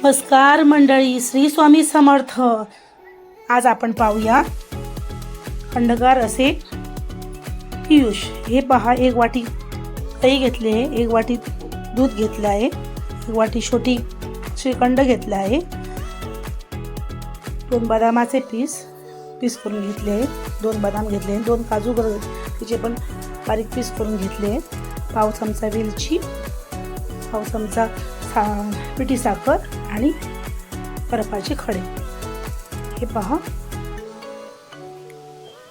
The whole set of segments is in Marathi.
नमस्कार मंडळी, श्री स्वामी समर्थ। आज आपण पाहूया खंडगार असे पियुष। हे पहा, एक वाटी दही घेतले आहे, एक वाटी दूध घेतलं आहे, एक वाटी छोटी श्रीखंड घेतला आहे, 2 बदामाचे पीस करून घेतले आहे, 2 बदाम घेतले, 2 काजू तिचे पण बारीक पीस करून घेतले, पाव चमचा वेलची, पाव चमचा पिठी साखर आणि बर्फाचे खडे। हे पहा,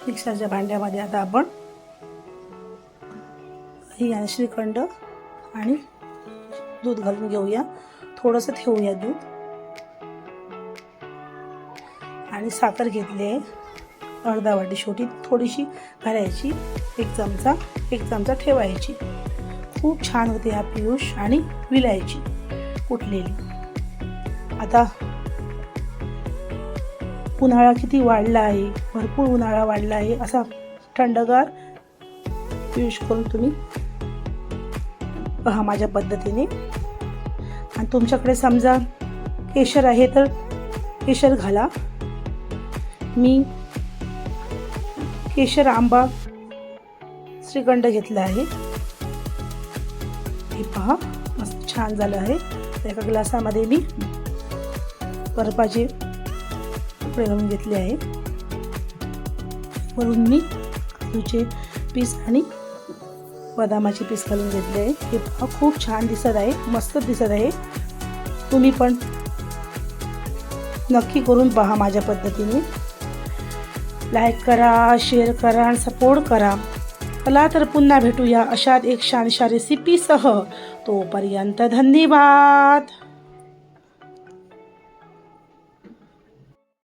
मिक्सरच्या भांड्यामध्ये आता आपण दही आणि श्रीखंड आणि दूध घालून घेऊया। थोडंसं ठेवूया दूध आणि साखर घेतली आहे, अर्धा वाटी छोटी, थोडीशी घालायची, एक चमचा ठेवायची। खूप छान होते हा पियुष आणि विलायची कुटलेली। आता उन्हाळा किती वाढला आहे, भरपूर उन्हाळा वाढला आहे, असा थंडगार पियुष करून तुम्ही पहा माझ्या पद्धतीने। आणि तुमच्याकडे समजा केशर आहे तर केशर घाला। मी केशर आंबा श्रीखंड घेतला आहे। हे पहा, मस्त छान झालं आहे। एका ग्लासामध्ये मी बर्फाचे तुकडे घालून घेतले आहे, वरून मी काजूचे पीस आणि बदामाचे पीस घालून घेतले आहे। हे पहा, खूप छान दिसत आहे, मस्त दिसत आहे। तुम्ही पण नक्की करून पहा माझ्या पद्धतीने। लाईक करा, शेअर करा आणि सपोर्ट करा। चला तर पुन्हा भेटूया अशात एक छानशा रेसिपीसह। तोपर्यंत धन्यवाद।